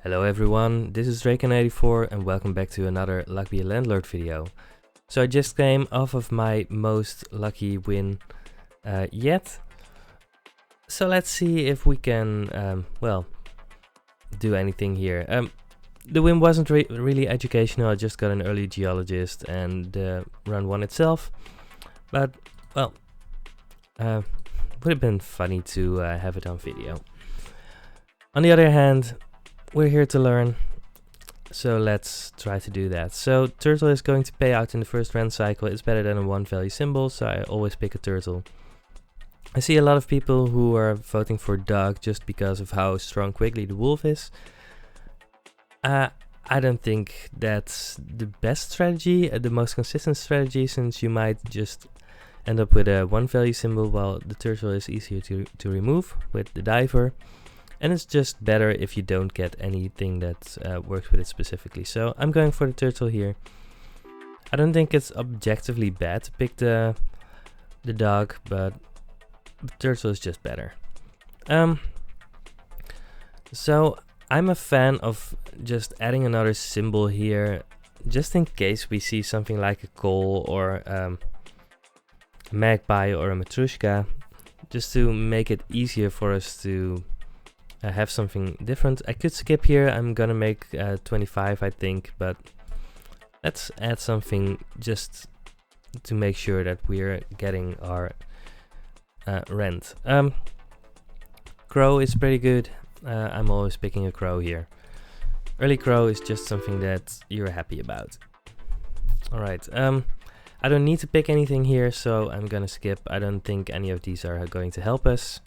Hello everyone, this is Draken84 and welcome back to another Lucky Landlord video. So I just came off of my most lucky win yet. So let's see if we can, do anything here. The win wasn't really educational, I just got an early geologist and run one itself. But, well, would have been funny to have it on video. On the other hand, we're here to learn, so let's try to do that. So turtle is going to pay out in the first rand cycle. It's better than a one value symbol, so I always pick a turtle. I see a lot of people who are voting for dog just because of how strong quickly the wolf is. I don't think that's the best strategy, the most consistent strategy, since you might just end up with a one value symbol while the turtle is easier to remove with the diver. And it's just better if you don't get anything that works with it specifically. So I'm going for the turtle here. I don't think it's objectively bad to pick the dog, but the turtle is just better. So I'm a fan of just adding another symbol here, just in case we see something like a coal or a magpie or a matrushka, just to make it easier for us to have something different. I could skip here. I'm gonna make 25, I think, but let's add something just to make sure that we're getting our rent. Crow is pretty good. I'm always picking a crow here. Early crow is just something that you're happy about. Alright, I don't need to pick anything here, so I'm gonna skip. I don't think any of these are going to help us.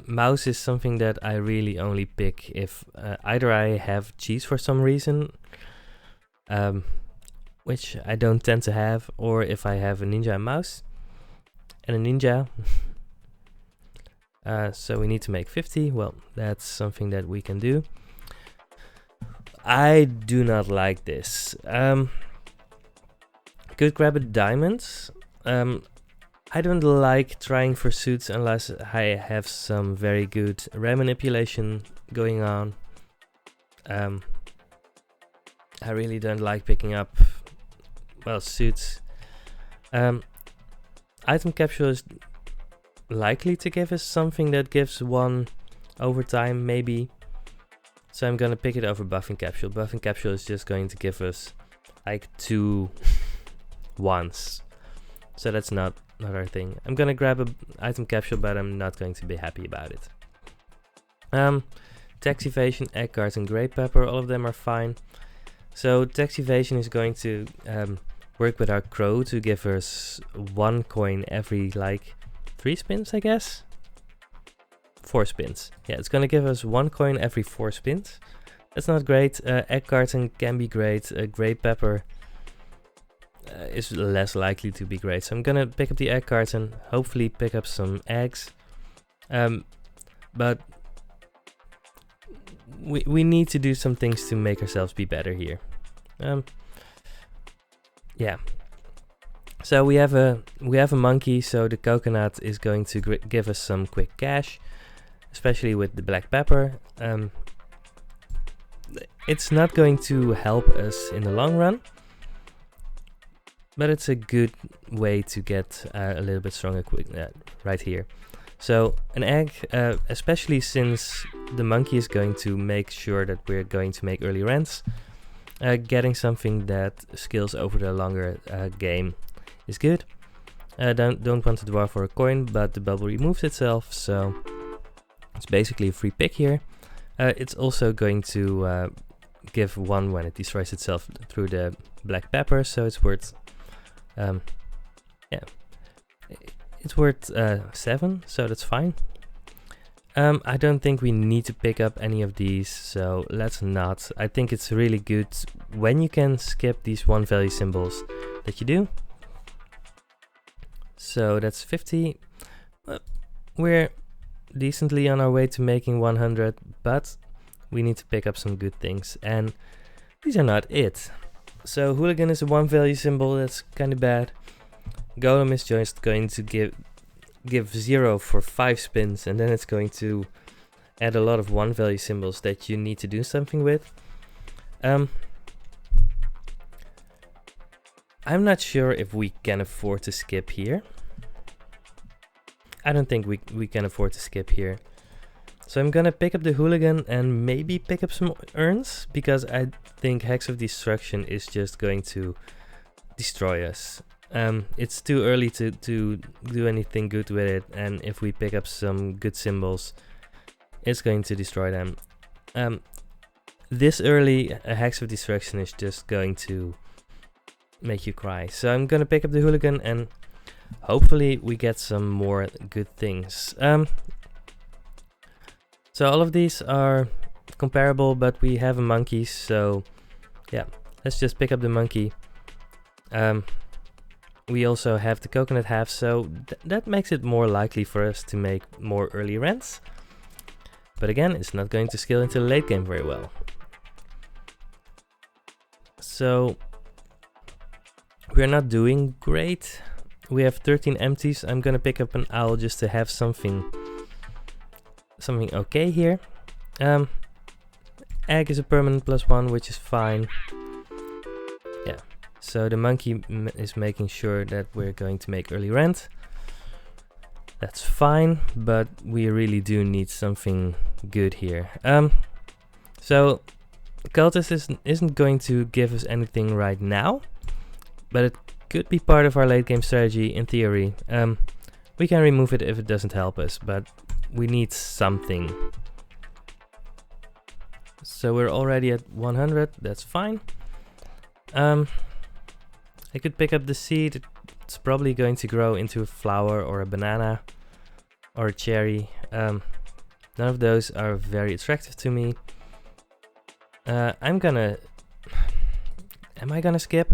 Mouse is something that I really only pick if either I have cheese for some reason, which I don't tend to have, or if I have a ninja and mouse and a ninja. So we need to make 50. Well, that's something that we can do. I do not like this. Could grab a diamond. I don't like trying for suits unless I have some very good RAM manipulation going on. I really don't like picking up, well, suits. Item capsule is likely to give us something that gives one over time, maybe. So I'm gonna pick it over buffing capsule. Buffing capsule is just going to give us like 2 once. So that's not our thing. I'm gonna grab a item capsule, but I'm not going to be happy about it. Tax evasion, egg cards, and grey pepper, all of them are fine. So tax evasion is going to work with our crow to give us 1 coin every like 3 spins, I guess. 4 spins. Yeah, it's gonna give us 1 coin every 4 spins. That's not great. Egg carton can be great. Grey pepper is less likely to be great. So I'm gonna pick up the egg carton, hopefully pick up some eggs. But we need to do some things to make ourselves be better here. Yeah. So we have a monkey, so the coconut is going to give us some quick cash, especially with the black pepper. It's not going to help us in the long run, but it's a good way to get a little bit stronger quick right here. So an egg, especially since the monkey is going to make sure that we're going to make early rents, getting something that scales over the longer game is good. Don't want to dwarf for a coin, but the bubble removes itself, so it's basically a free pick here. It's also going to give 1 when it destroys itself through the black pepper, so it's worth it's worth 7, so that's fine. I don't think we need to pick up any of these, so let's not. I think it's really good when you can skip these 1 value symbols that you do. So that's 50. We're decently on our way to making 100, but we need to pick up some good things, and these are not it. So hooligan is a 1 value symbol, that's kind of bad. Golem is just going to give 0 for 5 spins, and then it's going to add a lot of one value symbols that you need to do something with. I'm not sure if we can afford to skip here. I don't think we can afford to skip here. So I'm gonna pick up the hooligan and maybe pick up some urns, because I think Hex of Destruction is just going to destroy us. It's too early to do anything good with it, and if we pick up some good symbols, it's going to destroy them. This early, a Hex of Destruction is just going to make you cry. So I'm gonna pick up the hooligan and hopefully we get some more good things. So all of these are comparable, but we have a monkey, so yeah, let's just pick up the monkey. We also have the coconut half, so that makes it more likely for us to make more early rents. But again, it's not going to scale into the late game very well. So we're not doing great. We have 13 empties. I'm gonna pick up an owl just to have something okay here. Egg is a permanent +1, which is fine. Yeah, so the monkey is making sure that we're going to make early rent. That's fine, but we really do need something good here. So Cultist isn't going to give us anything right now, but it could be part of our late game strategy in theory. We can remove it if it doesn't help us, but we need something. So we're already at 100, that's fine. I could pick up the seed. It's probably going to grow into a flower or a banana or a cherry. None of those are very attractive to me. Am I gonna skip?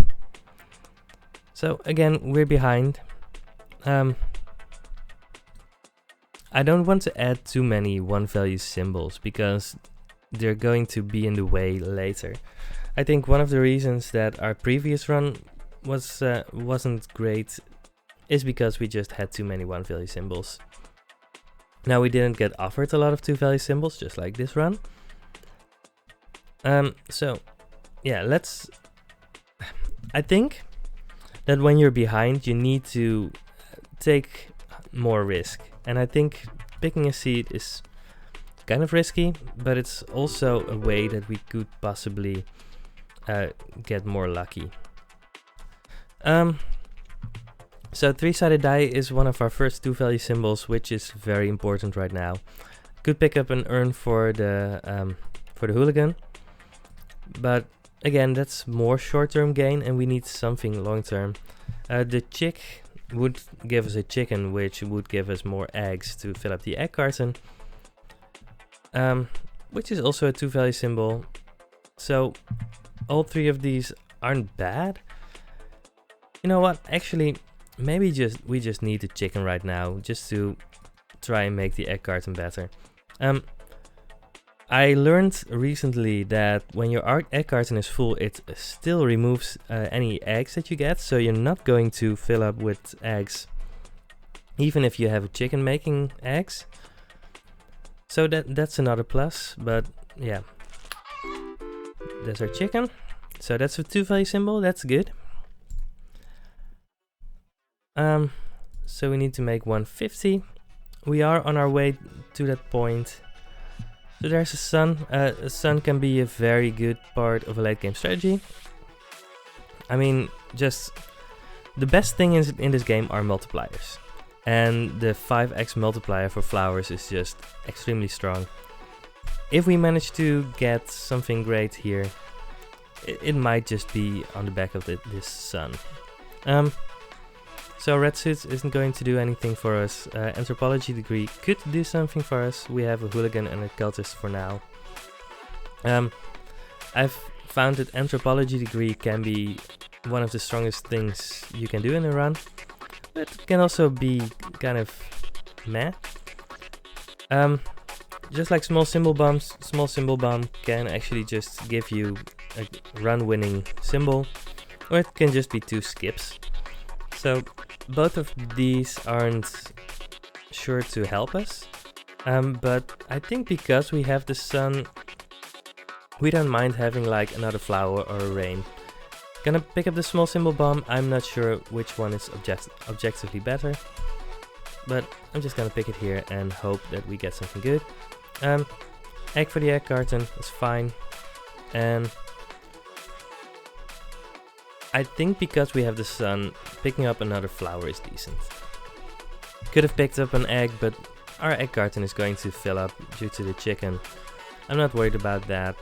So again, we're behind. I don't want to add too many one value symbols because they're going to be in the way later. I think one of the reasons that our previous run wasn't great is because we just had too many one value symbols. Now we didn't get offered a lot of two value symbols, just like this run. So yeah, I think that when you're behind, you need to take more risk. And I think picking a seed is kind of risky, but it's also a way that we could possibly get more lucky. So three-sided die is one of our first two value symbols, which is very important right now. Could pick up an urn for the hooligan, but again, that's more short-term gain, and we need something long-term. The chick would give us a chicken, which would give us more eggs to fill up the egg carton, which is also a two value symbol. So all three of these aren't bad. You know what? Actually, maybe we just need the chicken right now, just to try and make the egg carton better. I learned recently that when your egg carton is full, it still removes any eggs that you get, so you're not going to fill up with eggs, even if you have a chicken making eggs. So that's another plus, but yeah. There's our chicken. So that's a two value symbol, that's good. So we need to make 150. We are on our way to that point. So there's a sun. A sun can be a very good part of a late game strategy. I mean, just the best thing in this game are multipliers. And the 5x multiplier for flowers is just extremely strong. If we manage to get something great here, it might just be on the back of this sun. So red suits isn't going to do anything for us. Anthropology degree could do something for us. We have a hooligan and a cultist for now. I've found that anthropology degree can be one of the strongest things you can do in a run. But it can also be kind of meh. Just like small symbol bomb can actually just give you a run winning symbol, or it can just be 2 skips. So both of these aren't sure to help us. But I think because we have the sun, we don't mind having like another flower or a rain. Gonna pick up the small symbol bomb. I'm not sure which one is objectively better, but I'm just gonna pick it here and hope that we get something good. Egg for the egg carton is fine, and I think because we have the sun, picking up another flower is decent. Could have picked up an egg, but our egg carton is going to fill up due to the chicken. I'm not worried about that,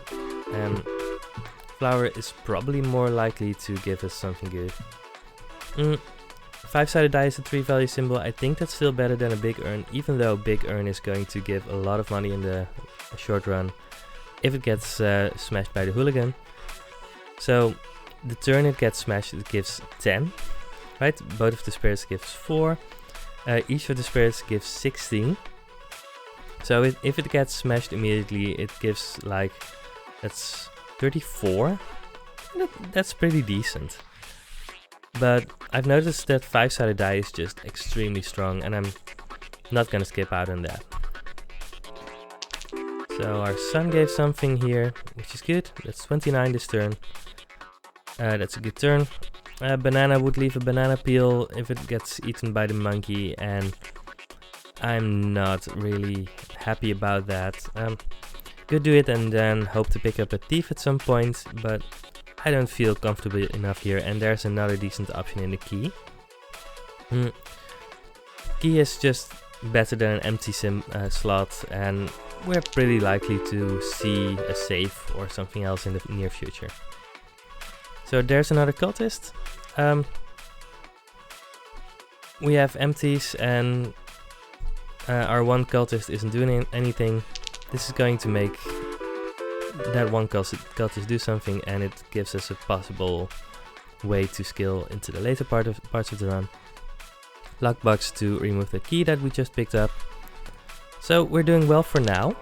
and flower is probably more likely to give us something good. 5-sided die is a 3-value symbol. I think that's still better than a big urn, even though big urn is going to give a lot of money in the short run if it gets smashed by the hooligan. So the turn it gets smashed, it gives 10, right? Both of the spirits gives 4. Each of the spirits gives 16. So if it gets smashed immediately, it gives like, that's 34. That's pretty decent. But I've noticed that 5-sided die is just extremely strong, and I'm not gonna skip out on that. So our sun gave something here, which is good. That's 29 this turn. That's a good turn. Banana would leave a banana peel if it gets eaten by the monkey, and I'm not really happy about that. Could do it and then hope to pick up a thief at some point, but I don't feel comfortable enough here, and there's another decent option in the key. Key is just better than an empty slot, and we're pretty likely to see a safe or something else in the near future. So there's another cultist. We have empties, and our one cultist isn't doing anything. This is going to make that one cultist do something, and it gives us a possible way to skill into the later parts of the run. Lockbox to remove the key that we just picked up. So we're doing well for now.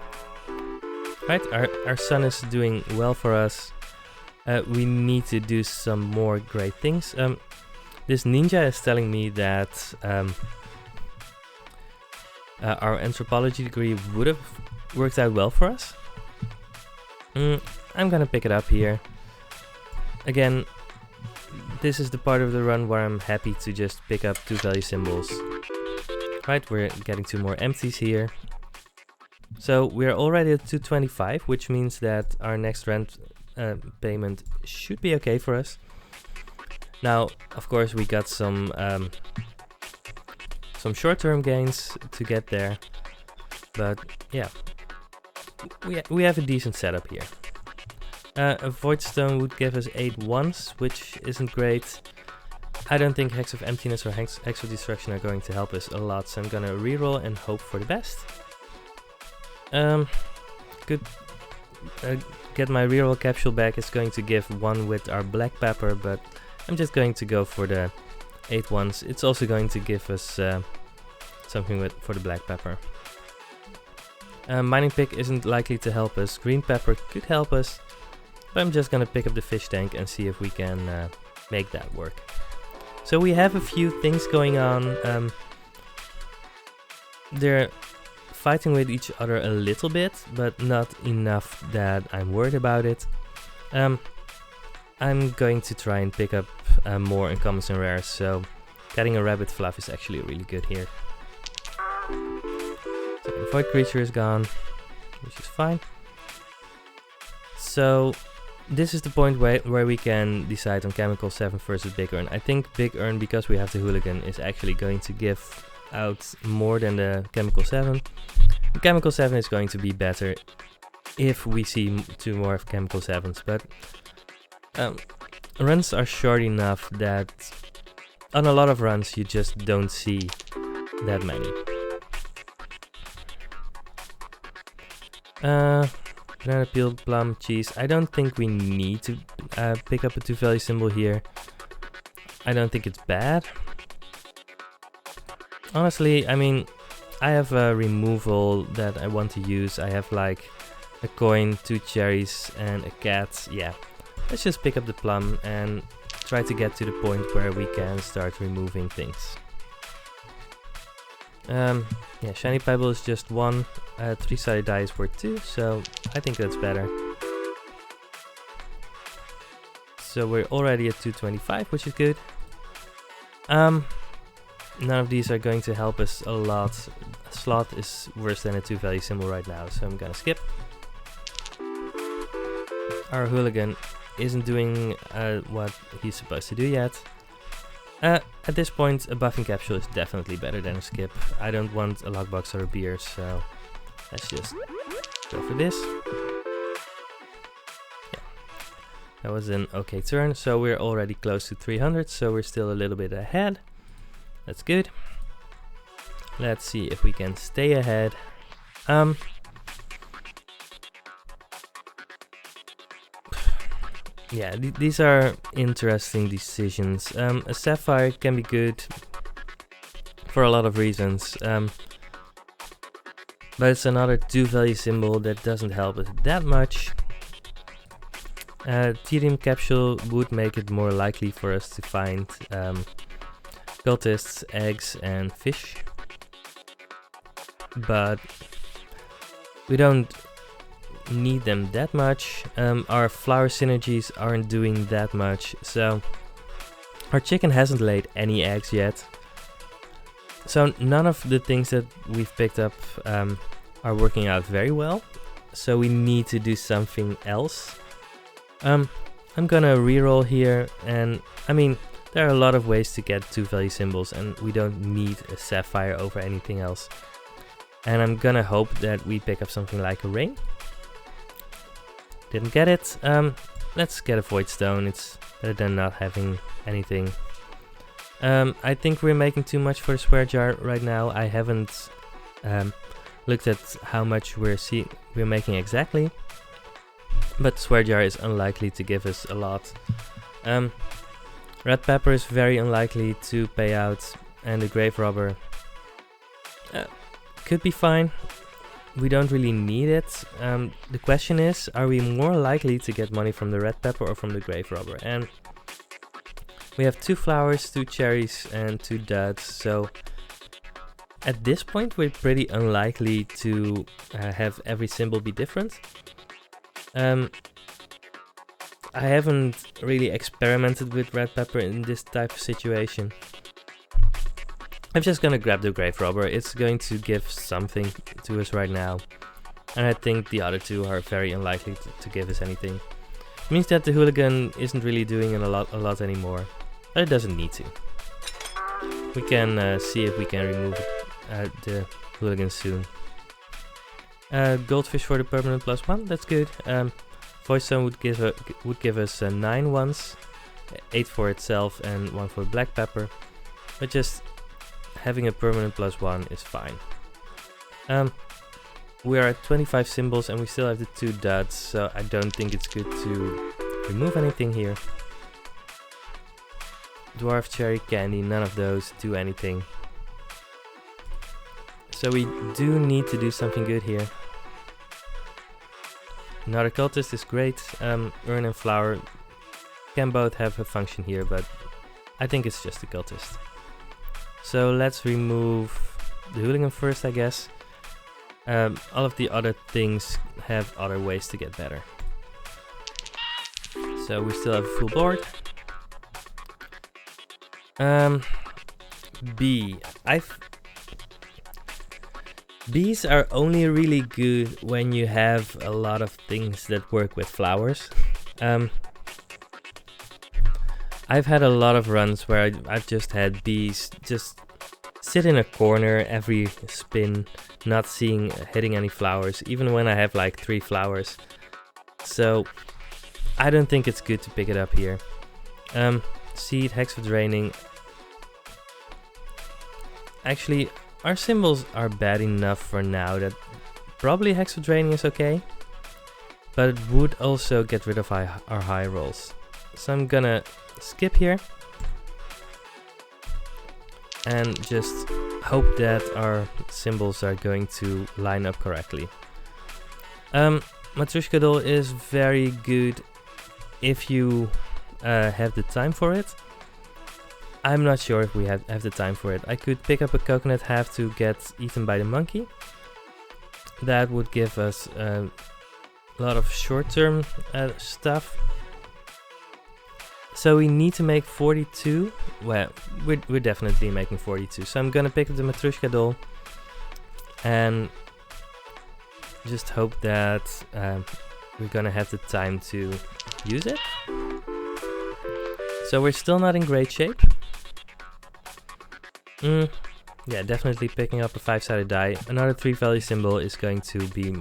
Right, our sun is doing well for us. We need to do some more great things. This ninja is telling me that our anthropology degree would have worked out well for us. I'm gonna pick it up here. Again, this is the part of the run where I'm happy to just pick up 2-value symbols. Right, we're getting 2 more empties here. So we're already at 225, which means that our next rent payment should be okay for us. Now, of course, we got some short-term gains to get there, but yeah, we have a decent setup here. A Void Stone would give us 8 ones, which isn't great. I don't think Hex of Emptiness or Hex of Destruction are going to help us a lot, so I'm gonna reroll and hope for the best. Could get my reroll capsule back. It's going to give 1 with our black pepper, but I'm just going to go for the 8 ones. It's also going to give us something for the black pepper. Mining pick isn't likely to help us. Green pepper could help us, but I'm just gonna pick up the fish tank and see if we can make that work. So we have a few things going on. They're fighting with each other a little bit, but not enough that I'm worried about it. I'm going to try and pick up more uncommons and rares, so getting a rabbit fluff is actually really good here. So the void creature is gone, which is fine. So this is the point where we can decide on Chemical 7 versus Big Urn. I think Big Urn, because we have the hooligan, is actually going to give out more than the Chemical 7. The Chemical 7 is going to be better if we see 2 more of Chemical 7s, but runs are short enough that on a lot of runs you just don't see that many. Banana peel, plum, cheese. I don't think we need to pick up a 2-value symbol here. I don't think it's bad. Honestly, I mean, I have a removal that I want to use. I have like a coin, 2 cherries, and a cat. Yeah, let's just pick up the plum and try to get to the point where we can start removing things. Yeah, shiny pebble is just 1. 3-sided die is worth 2, so I think that's better. So we're already at 225, which is good. None of these are going to help us a lot. A slot is worse than a 2-value symbol right now, so I'm gonna skip. Our hooligan isn't doing what he's supposed to do yet. At this point, a buffing capsule is definitely better than a skip. I don't want a lockbox or a beer, so let's just go for this. Yeah. That was an okay turn, so we're already close to 300, so we're still a little bit ahead. That's good. Let's see if we can stay ahead. Yeah, these are interesting decisions. A sapphire can be good for a lot of reasons, but it's another 2-value symbol that doesn't help us that much. Therium capsule would make it more likely for us to find cultists, eggs, and fish, but we don't need them that much. Our flower synergies aren't doing that much, so our chicken hasn't laid any eggs yet. So none of the things that we've picked up are working out very well, so we need to do something else. I'm gonna reroll here, and I mean, there are a lot of ways to get 2-value symbols, and we don't need a sapphire over anything else. And I'm gonna hope that we pick up something like a ring. Didn't get it. Let's get a void stone. It's better than not having anything. I think we're making too much for the swear jar right now. I haven't looked at how much we're making exactly, but swear jar is unlikely to give us a lot. Red pepper is very unlikely to pay out, and the grave robber could be fine. We don't really need it. The question is, are we more likely to get money from the red pepper or from the grave robber? And we have 2 flowers, 2 cherries, and 2 duds, so at this point we're pretty unlikely to have every symbol be different. I haven't really experimented with red pepper in this type of situation. I'm just gonna grab the grave robber. It's going to give something to us right now, and I think the other 2 are very unlikely to give us anything. It means that the hooligan isn't really doing a lot anymore, but it doesn't need to. We can see if we can remove the hooligan soon. Goldfish for the permanent +1. That's good. Void stone would give us 9 once, 8 for itself, and 1 for black pepper. But just having a permanent +1 is fine. We are at 25 symbols and we still have the 2 duds, so I don't think it's good to remove anything here. Dwarf, cherry, candy, none of those do anything. So we do need to do something good here. Another cultist is great. Urn and flower can both have a function here, but I think it's just a cultist. So let's remove the hooligan first, I guess. All of the other things have other ways to get better. So we still have a full board. Bees are only really good when you have a lot of things that work with flowers. I've had a lot of runs where I've just had bees just sit in a corner every spin, not hitting any flowers, even when I have like 3 flowers. So I don't think it's good to pick it up here. Seed, Hex for Draining. Actually, our symbols are bad enough for now that probably Hex for Draining is okay, but it would also get rid of our high rolls. So I'm gonna skip here and just hope that our symbols are going to line up correctly. Matryoshka doll is very good if you have the time for it. I'm not sure if we have the time for it. I could pick up a coconut half to get eaten by the monkey. that would give us a lot of short-term stuff. So we need to make 42. Well, we're definitely making 42. So I'm gonna pick up the Matryoshka doll and just hope that we're gonna have the time to use it. So we're still not in great shape. Yeah, definitely picking up a 5-sided die. Another 3-value symbol is going to be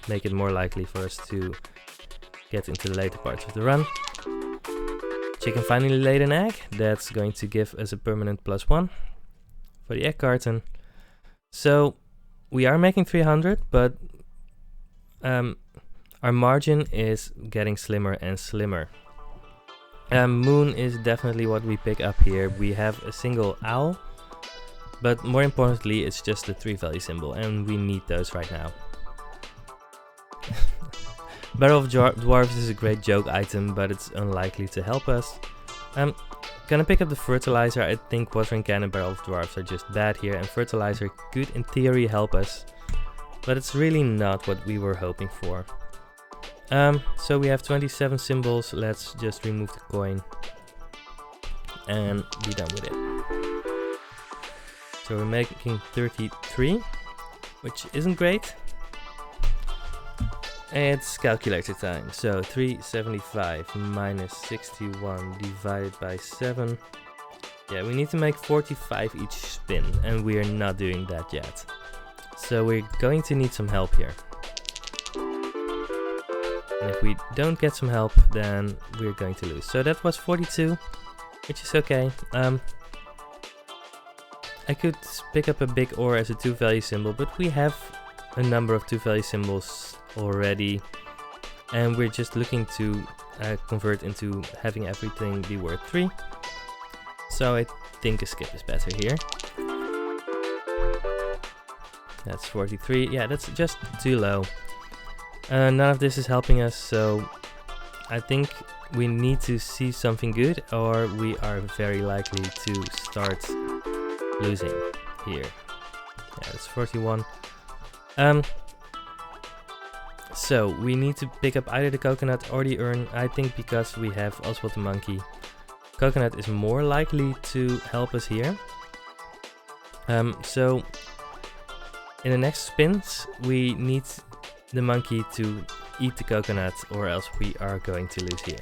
make it more likely for us to get into the later parts of the run. Chicken finally laid an egg. That's going to give us a permanent +1 for the egg carton. So we are making 300, but our margin is getting slimmer and slimmer. Moon is definitely what we pick up here. We have a single owl, but more importantly, it's just a 3-value symbol, and we need those right now. Barrel of Dwarves is a great joke item, but it's unlikely to help us. I'm gonna pick up the fertilizer. I think watering can and Barrel of Dwarves are just bad here, and fertilizer could in theory help us, but it's really not what we were hoping for. So we have 27 symbols. Let's just remove the coin and be done with it. So we're making 33, which isn't great. It's calculator time. So 375 minus 61 divided by 7. Yeah, we need to make 45 each spin, and we are not doing that yet. So we're going to need some help here. And if we don't get some help, then we're going to lose. So that was 42, which is okay. I could pick up a big ore as a 2-value symbol, but we have a number of 2-value symbols already, and we're just looking to convert into having everything be worth 3. So I think a skip is better here. That's 43. Yeah, that's just too low. None of this is helping us, so I think we need to see something good, or we are very likely to start losing here. Yeah, that's 41. So we need to pick up either the coconut or the urn. I think because we have Oswald the monkey, coconut is more likely to help us here. So in the next spins, we need the monkey to eat the coconut, or else we are going to lose here.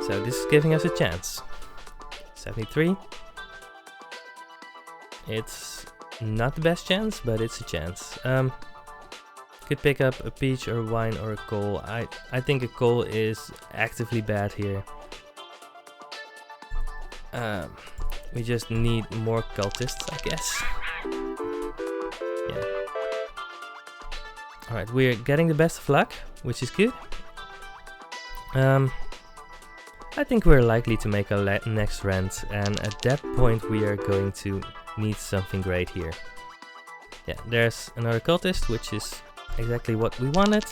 So this is giving us a chance. 73. It's not the best chance, but it's a chance. Could pick up a peach or wine or a coal. I think a coal is actively bad here. We just need more cultists, I guess. Yeah. Alright, we're getting the best of luck, which is good. I think we're likely to make a next rent, and at that point we are going to need something great here. Yeah, there's another cultist, which is exactly what we wanted.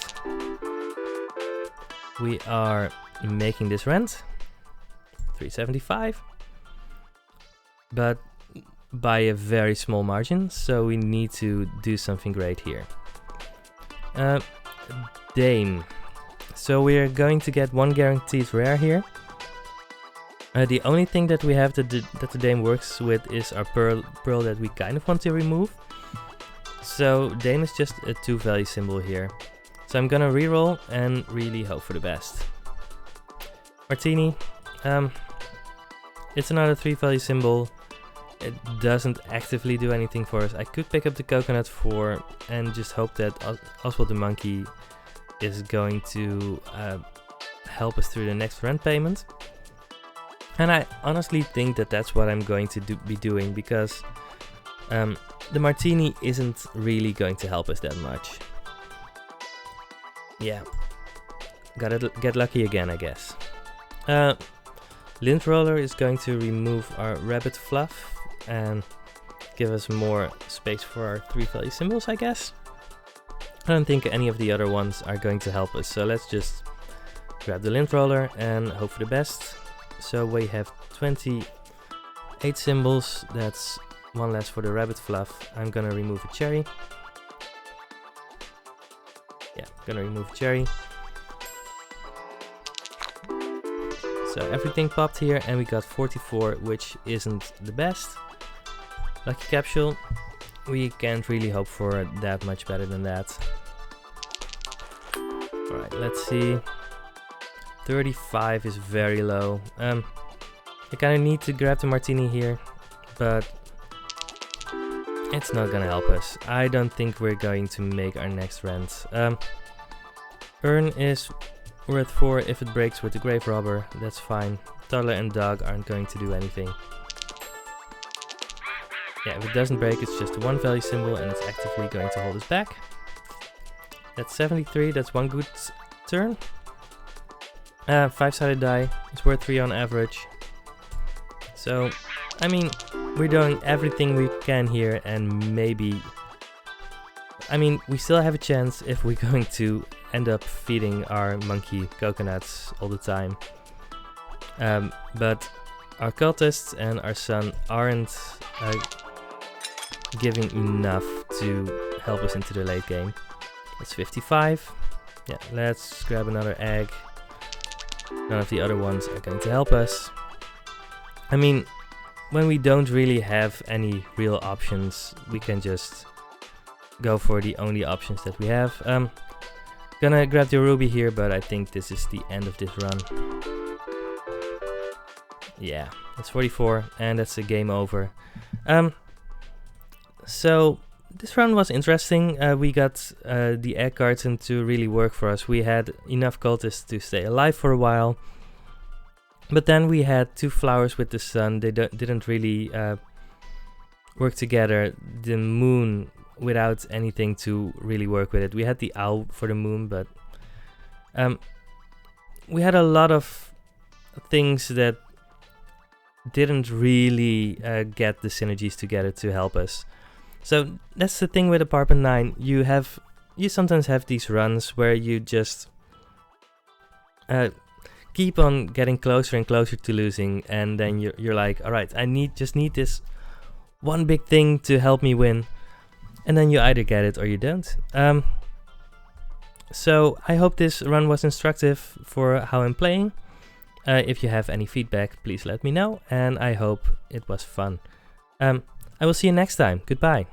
We are making this rent, 375, but by a very small margin, so we need to do something great here. Dame. So we're going to get 1 guaranteed rare here. The only thing that we have that the Dame works with is our pearl that we kind of want to remove. So Dame is just a 2-value symbol here. So I'm gonna reroll and really hope for the best. Martini. It's another 3-value symbol. It doesn't actively do anything for us. I could pick up the coconut and just hope that Oswald the monkey is going to help us through the next rent payment. And I honestly think that that's what I'm going to be doing, because the martini isn't really going to help us that much. Yeah, gotta get lucky again, I guess. Lint roller is going to remove our rabbit fluff and give us more space for our 3-value symbols, I guess. I don't think any of the other ones are going to help us, so let's just grab the lint roller and hope for the best. So we have 28 symbols, that's 1 less for the rabbit fluff. I'm gonna remove a cherry. Yeah, gonna remove cherry. So everything popped here and we got 44, which isn't the best. Lucky capsule. We can't really hope for that much better than that. Alright, let's see. 35 is very low. I kind of need to grab the martini here, but it's not gonna help us. I don't think we're going to make our next rent. Urn is worth 4 if it breaks with the grave robber. That's fine. Toddler and dog aren't going to do anything. Yeah, if it doesn't break, it's just a 1 value symbol and it's actively going to hold us back. That's 73, that's one good turn. 5-sided die, it's worth 3 on average. So, I mean, we're doing everything we can here and maybe... I mean, we still have a chance if we're going to end up feeding our monkey coconuts all the time. But our cultists and our son aren't giving enough to help us into the late game. That's 55. Yeah, let's grab another egg. None of the other ones are going to help us. I mean, when we don't really have any real options, we can just go for the only options that we have. Gonna grab the ruby here, but I think this is the end of this run. Yeah, that's 44 and that's a game over. So this run was interesting. We got the egg carton to really work for us. We had enough cultists to stay alive for a while. But then we had 2 flowers with the sun. They didn't really work together. The moon without anything to really work with it. We had the owl for the moon, but we had a lot of things that didn't really get the synergies together to help us. So that's the thing with Apartment 9. You sometimes have these runs where you just keep on getting closer and closer to losing, and then you're like, all right, I just need this one big thing to help me win, and then you either get it or you don't. So I hope this run was instructive for how I'm playing. If you have any feedback, please let me know, and I hope it was fun. I will see you next time. Goodbye.